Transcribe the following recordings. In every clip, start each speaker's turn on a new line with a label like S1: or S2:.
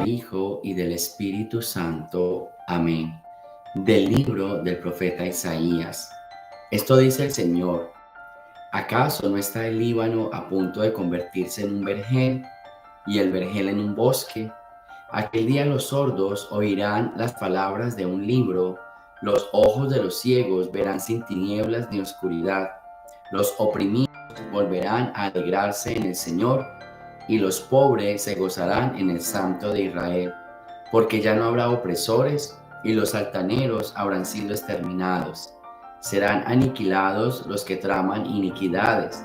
S1: Hijo y del Espíritu Santo. Amén. Del libro del profeta Isaías. Esto dice el Señor: ¿acaso no está el Líbano a punto de convertirse en un vergel y el vergel en un bosque? Aquel día los sordos oirán las palabras de un libro, los ojos de los ciegos verán sin tinieblas ni oscuridad, los oprimidos volverán a alegrarse en el Señor, y los pobres se gozarán en el Santo de Israel, porque ya no habrá opresores, y los altaneros habrán sido exterminados. Serán aniquilados los que traman iniquidades,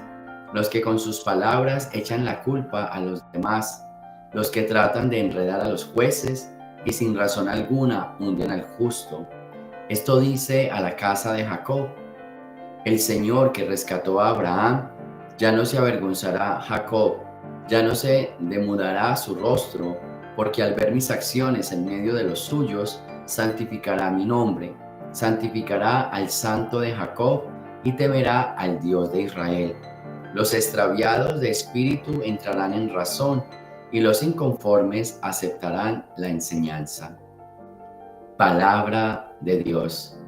S1: los que con sus palabras echan la culpa a los demás, los que tratan de enredar a los jueces y sin razón alguna hunden al justo. Esto dice a la casa de Jacob: el Señor que rescató a Abraham, ya no se avergonzará Jacob, ya no se demudará su rostro, porque al ver mis acciones en medio de los suyos, santificará mi nombre, santificará al Santo de Jacob y temerá al Dios de Israel. Los extraviados de espíritu entrarán en razón, y los inconformes aceptarán la enseñanza. Palabra de Dios.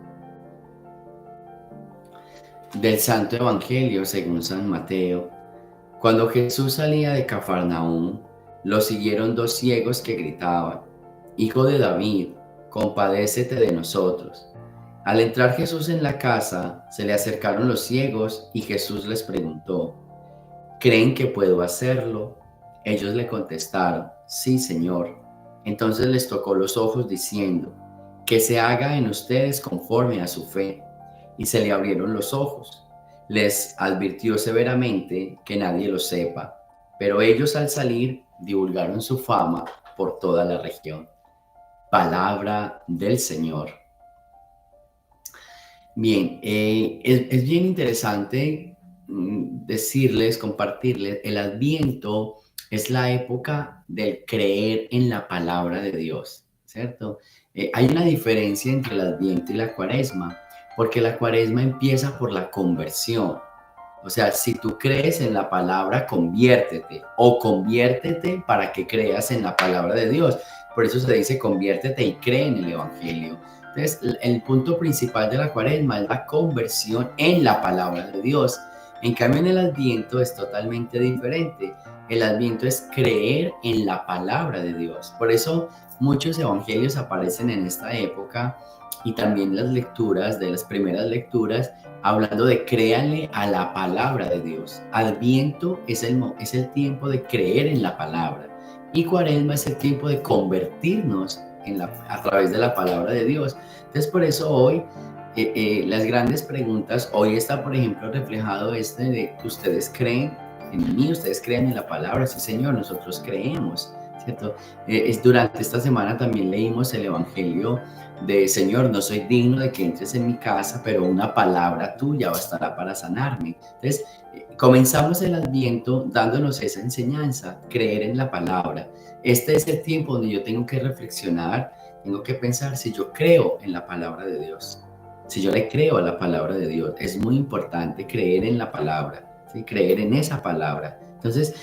S1: Del Santo Evangelio según San Mateo. Cuando Jesús salía de Cafarnaúm, lo siguieron dos ciegos que gritaban: Hijo de David, compadécete de nosotros. Al entrar Jesús en la casa, se le acercaron los ciegos y Jesús les preguntó: ¿creen que puedo hacerlo? Ellos le contestaron: sí, Señor. Entonces les tocó los ojos diciendo: que se haga en ustedes conforme a su fe. Y se le abrieron los ojos. Les advirtió severamente que nadie lo sepa, pero ellos al salir divulgaron su fama por toda la región. Palabra del Señor. Bien, es bien interesante decirles, compartirles, el Adviento es la época del creer en la palabra de Dios, ¿cierto? Hay una diferencia entre el Adviento y la Cuaresma, porque la Cuaresma empieza por la conversión. O sea, si tú crees en la palabra, conviértete, o conviértete para que creas en la palabra de Dios. Por eso se dice conviértete y cree en el Evangelio. Entonces, el punto principal de la Cuaresma es la conversión en la palabra de Dios. En cambio, en el Adviento es totalmente diferente. El Adviento es creer en la palabra de Dios. Por eso muchos evangelios aparecen en esta época, y también las lecturas de las primeras lecturas hablando de créanle a la palabra de Dios. Adviento es el tiempo de creer en la palabra, y Cuaresma es el tiempo de convertirnos a través de la palabra de Dios. Entonces, por eso hoy las grandes preguntas, hoy está, por ejemplo, reflejado de ustedes creen en mí, ustedes creen en la palabra. Sí, Señor, nosotros creemos, ¿cierto? Durante esta semana también leímos el Evangelio de: Señor, no soy digno de que entres en mi casa, pero una palabra tuya bastará para sanarme. Entonces, comenzamos el Adviento dándonos esa enseñanza, creer en la palabra. Este es el tiempo donde yo tengo que reflexionar, tengo que pensar si yo creo en la palabra de Dios, si yo le creo a la palabra de Dios. Es muy importante creer en la palabra, ¿sí? Creer en esa palabra. Entonces,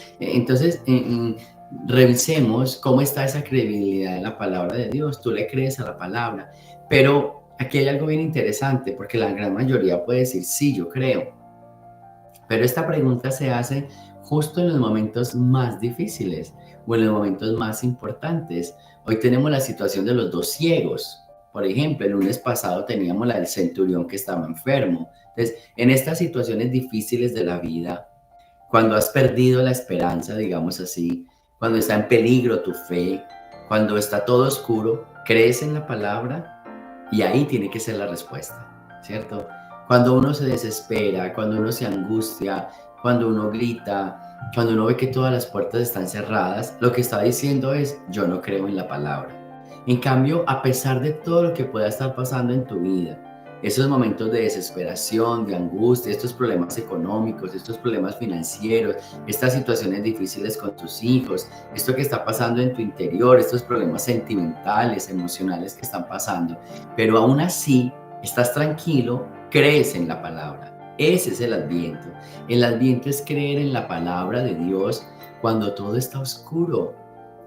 S1: revisemos cómo está esa credibilidad en la palabra de Dios. Tú le crees a la palabra, pero aquí hay algo bien interesante, porque la gran mayoría puede decir: sí, yo creo. Pero esta pregunta se hace justo en los momentos más difíciles o en los momentos más importantes. Hoy tenemos la situación de los dos ciegos. Por ejemplo, el lunes pasado teníamos la del centurión que estaba enfermo. Entonces, en estas situaciones difíciles de la vida, cuando has perdido la esperanza, digamos así, cuando está en peligro tu fe, cuando está todo oscuro, crees en la palabra, y ahí tiene que ser la respuesta, ¿cierto? Cuando uno se desespera, cuando uno se angustia, cuando uno grita, cuando uno ve que todas las puertas están cerradas, lo que está diciendo es: yo no creo en la palabra. En cambio, a pesar de todo lo que pueda estar pasando en tu vida, esos momentos de desesperación, de angustia, estos problemas económicos, estos problemas financieros, estas situaciones difíciles con tus hijos, esto que está pasando en tu interior, estos problemas sentimentales, emocionales que están pasando, pero aún así estás tranquilo, crees en la palabra. Ese es el Adviento. El Adviento es creer en la palabra de Dios cuando todo está oscuro,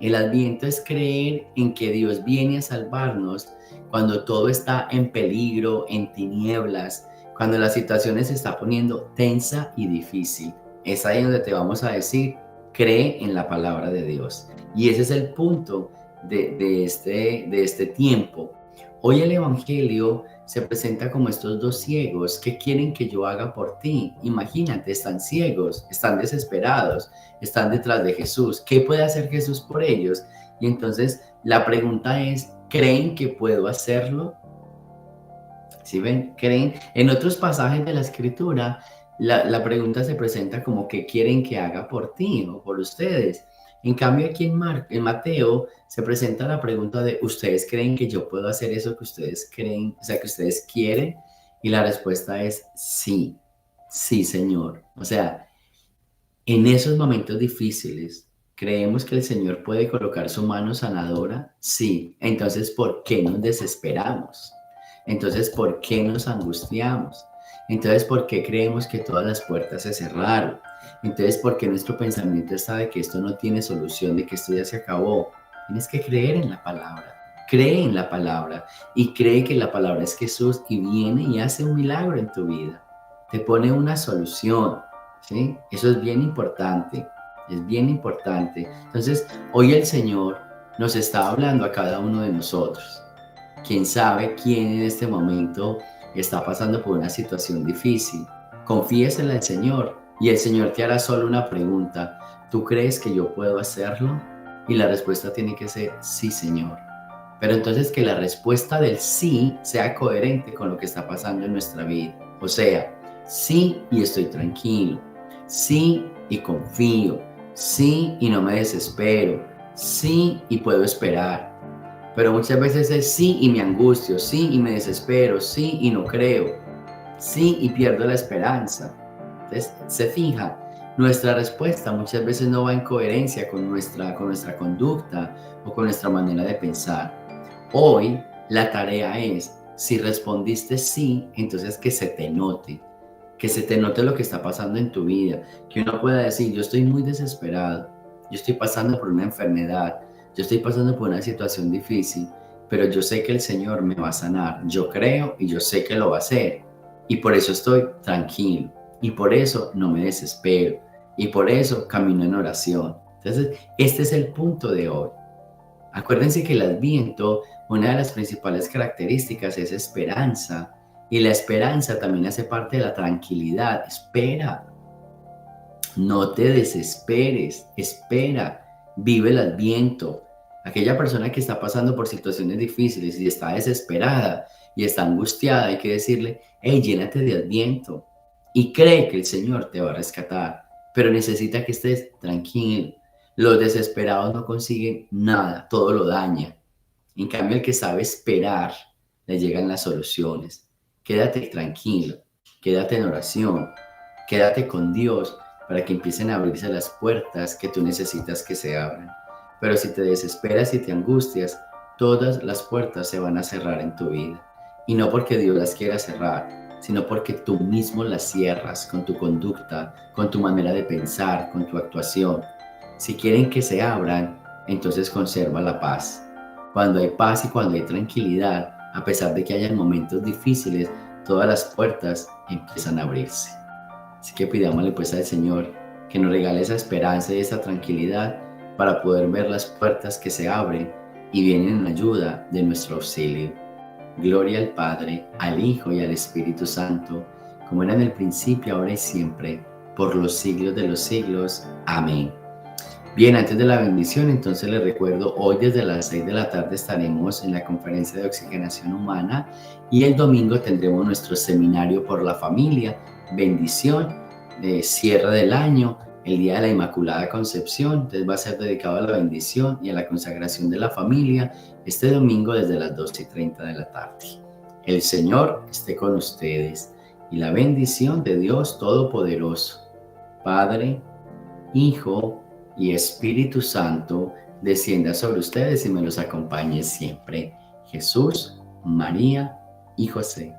S1: El Adviento es creer en que Dios viene a salvarnos cuando todo está en peligro, en tinieblas, cuando la situación se está poniendo tensa y difícil. Es ahí donde te vamos a decir, cree en la palabra de Dios. Y ese es el punto de este tiempo. Hoy el Evangelio se presenta como estos dos ciegos. ¿Qué quieren que yo haga por ti? Imagínate, están ciegos, están desesperados, están detrás de Jesús. ¿Qué puede hacer Jesús por ellos? Y entonces la pregunta es, ¿creen que puedo hacerlo? ¿Sí ven? ¿Creen? En otros pasajes de la Escritura, la pregunta se presenta como, ¿qué quieren que haga por ti o por ustedes? En cambio, aquí en Mateo se presenta la pregunta de, ¿ustedes creen que yo puedo hacer eso que ustedes creen, o sea, que ustedes quieren? Y la respuesta es sí, sí, Señor. O sea, en esos momentos difíciles, ¿creemos que el Señor puede colocar su mano sanadora? Sí. Entonces, ¿por qué nos desesperamos? Entonces, ¿por qué nos angustiamos? Entonces, ¿por qué creemos que todas las puertas se cerraron? Entonces, ¿por qué nuestro pensamiento está de que esto no tiene solución, de que esto ya se acabó? Tienes que creer en la palabra. Cree en la palabra y cree que la palabra es Jesús y viene y hace un milagro en tu vida. Te pone una solución, ¿sí? Eso es bien importante, es bien importante. Entonces, hoy el Señor nos está hablando a cada uno de nosotros. Quién sabe quién en este momento está pasando por una situación difícil. Confíesela al Señor y el Señor te hará solo una pregunta. ¿Tú crees que yo puedo hacerlo? Y la respuesta tiene que ser sí, Señor. Pero entonces que la respuesta del sí sea coherente con lo que está pasando en nuestra vida. O sea, sí y estoy tranquilo. Sí y confío. Sí y no me desespero. Sí y puedo esperar. Pero muchas veces es sí y me angustio, sí y me desespero, sí y no creo, sí y pierdo la esperanza. Entonces, se fija, nuestra respuesta muchas veces no va en coherencia con nuestra conducta o con nuestra manera de pensar. Hoy la tarea es, si respondiste sí, entonces que se te note lo que está pasando en tu vida, que uno pueda decir, yo estoy muy desesperado, yo estoy pasando por una enfermedad, yo estoy pasando por una situación difícil, pero yo sé que el Señor me va a sanar, yo creo y yo sé que lo va a hacer, y por eso estoy tranquilo, y por eso no me desespero, y por eso camino en oración. Entonces, este es el punto de hoy. Acuérdense que el Adviento, una de las principales características es esperanza, y la esperanza también hace parte de la tranquilidad. Espera, no te desesperes, espera, vive el Adviento. Aquella persona que está pasando por situaciones difíciles y está desesperada y está angustiada, hay que decirle, hey, llénate de Adviento y cree que el Señor te va a rescatar, pero necesita que estés tranquilo. Los desesperados no consiguen nada, todo lo daña. En cambio, el que sabe esperar, le llegan las soluciones. Quédate tranquilo, quédate en oración, quédate con Dios para que empiecen a abrirse las puertas que tú necesitas que se abran. Pero si te desesperas y te angustias, todas las puertas se van a cerrar en tu vida. Y no porque Dios las quiera cerrar, sino porque tú mismo las cierras con tu conducta, con tu manera de pensar, con tu actuación. Si quieren que se abran, entonces conserva la paz. Cuando hay paz y cuando hay tranquilidad, a pesar de que hayan momentos difíciles, todas las puertas empiezan a abrirse. Así que pidámosle pues al Señor que nos regale esa esperanza y esa tranquilidad para poder ver las puertas que se abren y vienen en ayuda de nuestro auxilio. Gloria al Padre, al Hijo y al Espíritu Santo, como era en el principio, ahora y siempre, por los siglos de los siglos. Amén. Bien, antes de la bendición, entonces les recuerdo, hoy desde las 6 de la tarde estaremos en la conferencia de oxigenación humana y el domingo tendremos nuestro seminario por la familia, bendición, de cierre del año, el día de la Inmaculada Concepción. Entonces va a ser dedicado a la bendición y a la consagración de la familia este domingo desde las 2:30 de la tarde. El Señor esté con ustedes y la bendición de Dios Todopoderoso, Padre, Hijo y Espíritu Santo, descienda sobre ustedes y me los acompañe siempre. Jesús, María y José.